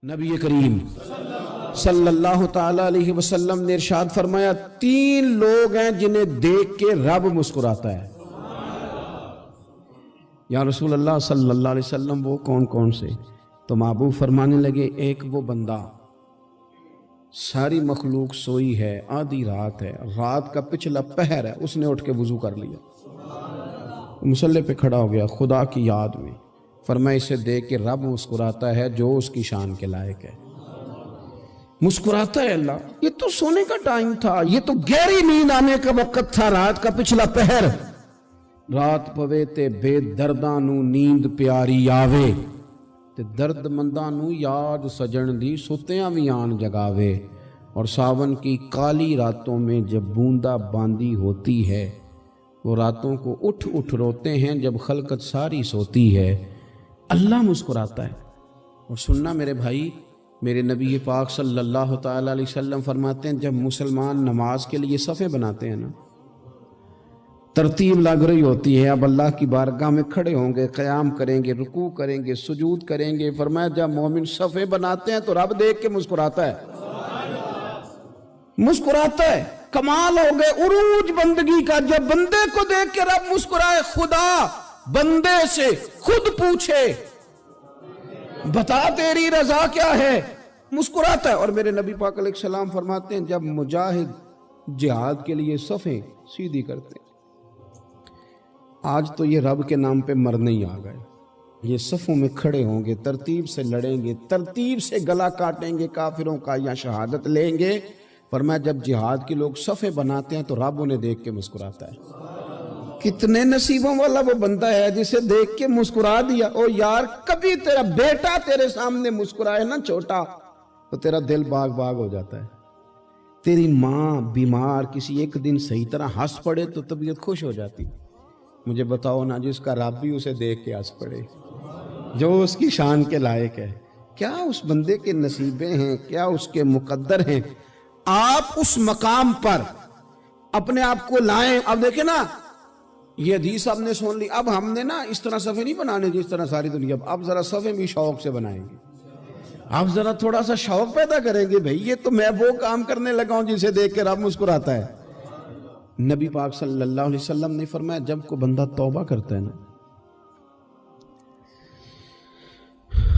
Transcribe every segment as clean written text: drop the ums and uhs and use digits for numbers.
نبی کریم صلی اللہ تعالی علیہ وسلم نے ارشاد فرمایا 3 لوگ ہیں جنہیں دیکھ کے رب مسکراتا ہے۔ یا رسول اللہ صلی اللہ علیہ وسلم وہ کون کون سے؟ تو محبوب فرمانے لگے ایک وہ بندہ ساری مخلوق سوئی ہے، آدھی رات ہے، رات کا پچھلا پہر ہے، اس نے اٹھ کے وضو کر لیا، مصلی پہ کھڑا ہو گیا خدا کی یاد میں، فرمایا اسے دیکھ کے رب مسکراتا ہے جو اس کی شان کے لائق ہے۔ مسکراتا ہے اللہ۔ یہ تو سونے کا ٹائم تھا، یہ تو گہری نیند آنے کا وقت تھا، رات کا پچھلا پہر۔ رات پوے تے بے درداں نو نیند پیاری آوے تے درد منداں نو یاد سجن دی ستیاں وی آن جگاوے، اور ساون کی کالی راتوں میں جب بوندا باندی ہوتی ہے، وہ راتوں کو اٹھ اٹھ روتے ہیں جب خلقت ساری سوتی ہے، اللہ مسکراتا ہے۔ اور سننا میرے بھائی، میرے نبی پاک صلی اللہ تعالی علیہ وسلم فرماتے ہیں جب مسلمان نماز کے لیے صفیں بناتے ہیں نا، ترتیب لگ رہی ہوتی ہے، اب اللہ کی بارگاہ میں کھڑے ہوں گے، قیام کریں گے، رکوع کریں گے، سجود کریں گے، فرمایا جب مومن صفیں بناتے ہیں تو رب دیکھ کے مسکراتا ہے، مسکراتا ہے۔ کمال ہو گئے عروج بندگی کا، جب بندے کو دیکھ کے رب مسکرائے، خدا بندے سے خود پوچھے بتا تیری رضا کیا ہے، مسکراتا ہے۔ اور میرے نبی پاک علیہ السلام فرماتے ہیں جب مجاہد جہاد کے لیے صفیں سیدھی کرتے ہیں، آج تو یہ رب کے نام پہ مرنے ہی آ گئے، یہ صفوں میں کھڑے ہوں گے، ترتیب سے لڑیں گے، ترتیب سے گلا کاٹیں گے کافروں کا یا شہادت لیں گے۔ فرمایا جب جہاد کے لوگ صفیں بناتے ہیں تو رب انہیں دیکھ کے مسکراتا ہے۔ کتنے نصیبوں والا وہ بندہ ہے جسے دیکھ کے مسکرا دیا۔ او یار کبھی تیرا بیٹا تیرے سامنے مسکرائے نا چھوٹا تو تیرا دل باغ باغ ہو جاتا ہے۔ تیری ماں بیمار کسی ایک دن صحیح طرح ہنس پڑے تو طبیعت خوش ہو جاتی۔ مجھے بتاؤ نا جس کا رب بھی اسے دیکھ کے ہنس پڑے، جو اس کی شان کے لائق ہے، کیا اس بندے کے نصیبیں ہیں، کیا اس کے مقدر ہیں۔ آپ اس مقام پر اپنے آپ کو لائیں۔ اب دیکھیں نا، یہ حدیث آپ نے سن لی، اب ہم نے نا اس طرح صفحے نہیں بنانے جس طرح ساری دنیا، اب ذرا صفحے بھی شوق سے بنائیں گے، اب ذرا تھوڑا سا شوق پیدا کریں گے، بھئی یہ تو میں وہ کام کرنے لگا ہوں جسے دیکھ کے رب مسکراتا ہے۔ نبی پاک صلی اللہ علیہ وسلم نے فرمایا جب کوئی بندہ توبہ کرتا ہے نا،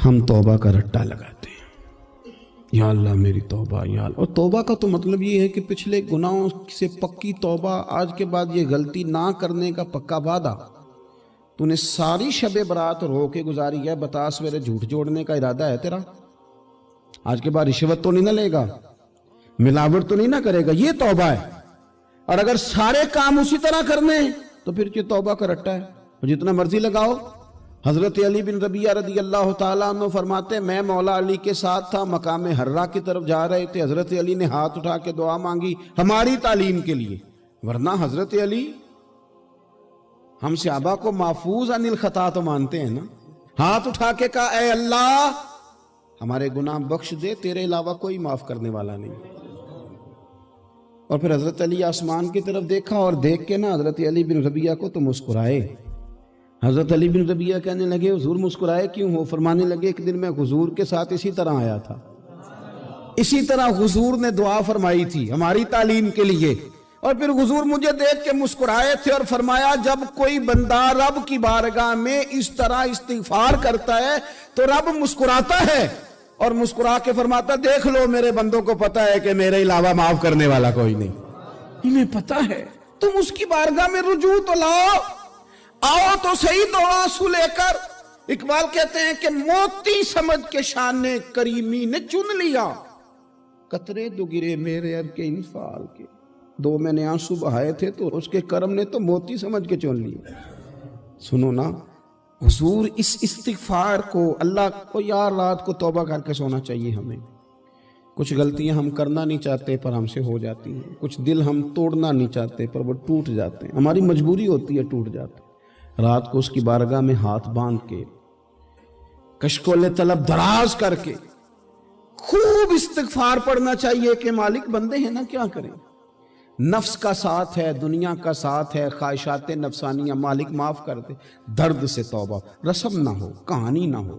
ہم توبہ کا رٹا لگاتے ہیں، یا اللہ میری توبہ یا اللہ۔ اور توبہ کا تو مطلب یہ ہے کہ پچھلے گناہوں سے پکی توبہ، آج کے بعد یہ غلطی نہ کرنے کا پکا وعدہ۔ تو نے ساری شب برات رو کے گزاری ہے، بتا سویرے جھوٹ جوڑنے کا ارادہ ہے تیرا، آج کے بعد رشوت تو نہیں نہ لے گا، ملاوٹ تو نہیں نہ کرے گا، یہ توبہ ہے۔ اور اگر سارے کام اسی طرح کرنے تو پھر یہ توبہ کا رٹا ہے، جتنا مرضی لگاؤ۔ حضرت علی بن ربیعہ رضی اللہ تعالیٰ عنہ فرماتے ہیں میں مولا علی کے ساتھ تھا، مقام حرہ کی طرف جا رہے تھے، حضرت علی نے ہاتھ اٹھا کے دعا مانگی ہماری تعلیم کے لیے، ورنہ حضرت علی ہم صحابہ کو محفوظ عن الخطا تو مانتے ہیں نا۔ ہاتھ اٹھا کے کہا اے اللہ ہمارے گناہ بخش دے، تیرے علاوہ کوئی معاف کرنے والا نہیں۔ اور پھر حضرت علی آسمان کی طرف دیکھا اور دیکھ کے نا حضرت علی بن ربیعہ کو تو مسکرائے۔ حضرت علی بن ربیعہ کہنے لگے حضور مسکرائے کیوں ہو؟ فرمانے لگے ایک دن میں حضور کے ساتھ اسی طرح آیا تھا، اسی طرح حضور نے دعا فرمائی تھی ہماری تعلیم کے لیے، اور پھر حضور مجھے دیکھ کے مسکرائے تھے اور فرمایا جب کوئی بندہ رب کی بارگاہ میں اس طرح استغفار کرتا ہے تو رب مسکراتا ہے، اور مسکرا کے فرماتا دیکھ لو میرے بندوں کو پتا ہے کہ میرے علاوہ معاف کرنے والا کوئی نہیں، انہیں پتا ہے، تم اس کی بارگاہ میں رجوع تو لاؤ، آؤ تو صحیح دو آنسو لے کر۔ اقبال کہتے ہیں کہ موتی سمجھ کے شان کریمی نے چن لیا، قطرے دو گرے میرے اب کے انفال کے، دو میں نے آنسو بہائے تھے تو اس کے کرم نے تو موتی سمجھ کے چن لیا۔ سنو نا حضور اس استغفار کو، اللہ کو یار رات کو توبہ کر کے سونا چاہیے ہمیں۔ کچھ غلطیاں ہم کرنا نہیں چاہتے پر ہم سے ہو جاتی ہیں، کچھ دل ہم توڑنا نہیں چاہتے پر وہ ٹوٹ جاتے ہیں، ہماری مجبوری ہوتی ہے ٹوٹ جاتے ہیں۔ رات کو اس کی بارگاہ میں ہاتھ باندھ کے کشکول طلب دراز کر کے خوب استغفار پڑھنا چاہیے کہ مالک بندے ہیں نا کیا کریں، نفس کا ساتھ ہے، دنیا کا ساتھ ہے، خواہشات نفسانیہ، مالک معاف کر دے، درد سے توبہ، رسم نہ ہو، کہانی نہ ہو،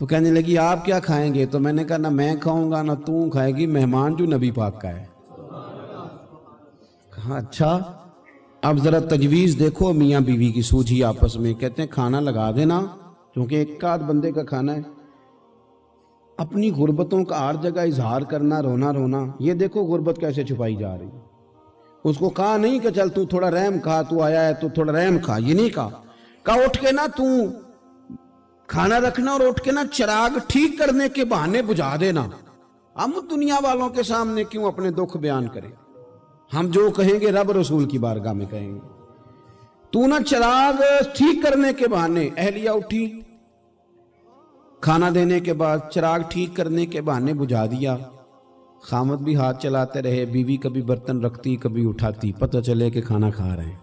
تو کہنے لگی آپ کیا کھائیں گے؟ تو میں نے کہا نہ میں کھاؤں گا نہ تو کھائے گی، مہمان جو نبی پاک کا ہے۔ کہا اچھا، اب ذرا تجویز دیکھو میاں بیوی کی سوجھی آپس میں۔ کہتے ہیں کھانا لگا دینا، کیونکہ ایک آدھ بندے کا کھانا ہے۔ اپنی غربتوں کا ہر جگہ اظہار کرنا، رونا رونا، یہ دیکھو غربت کیسے چھپائی جا رہی ہے۔ اس کو کہا نہیں کہ چل تو تھوڑا رحم کھا، تو آیا ہے تو تھوڑا رحم کھا، یہ نہیں کہا اٹھ کے نا تو کھانا رکھنا اور اٹھ کے نا چراغ ٹھیک کرنے کے بہانے بجھا دینا۔ ہم دنیا والوں کے سامنے کیوں اپنے دکھ بیان کریں؟ ہم جو کہیں گے رب رسول کی بارگاہ میں کہیں گے۔ تو نا چراغ ٹھیک کرنے کے بہانے، اہلیہ اٹھی، کھانا دینے کے بعد چراغ ٹھیک کرنے کے بہانے بجھا دیا۔ خامد بھی ہاتھ چلاتے رہے، بیوی کبھی برتن رکھتی کبھی اٹھاتی، پتہ چلے کہ کھانا کھا رہے ہیں،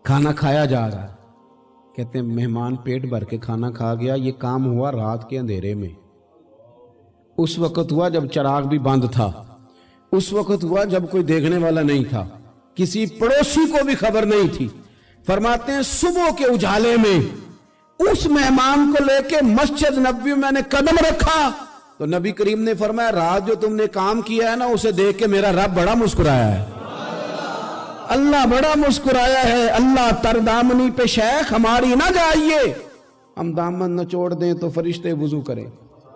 کھانا کھایا جا رہا ہے۔ کہتے ہیں مہمان پیٹ بھر کے کھانا کھا گیا۔ یہ کام ہوا رات کے اندھیرے میں، اس وقت ہوا جب چراغ بھی بند تھا، اس وقت ہوا جب کوئی دیکھنے والا نہیں تھا، کسی پڑوسی کو بھی خبر نہیں تھی۔ فرماتے ہیں صبح کے اجالے میں اس مہمان کو لے کے مسجد نبوی میں نے قدم رکھا تو نبی کریم نے فرمایا رات جو تم نے کام کیا ہے نا اسے دیکھ کے میرا رب بڑا مسکرایا ہے، اللہ بڑا مسکرایا ہے۔ اللہ تر دامنی پہ شیخ ہماری نہ جائیے، ہم دامن نہ چھوڑ دیں تو فرشتے وضو کریں۔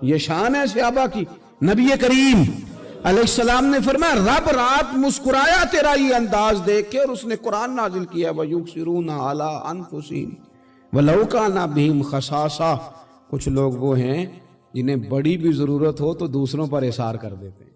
یہ شان ہے صحابہ کی۔ نبی کریم علیہ السلام نے فرمایا رب رات مسکرایا تیرا یہ انداز دیکھ کے، اور اس نے قرآن نازل کیا وَيُؤْثِرُونَ عَلَىٰ أَنفُسِهِمْ وَلَوْ كَانَ بِهِمْ خَصَاصَةٌ۔ کچھ لوگ وہ ہیں جنہیں بڑی بھی ضرورت ہو تو دوسروں پر اثار کر دیتے ہیں۔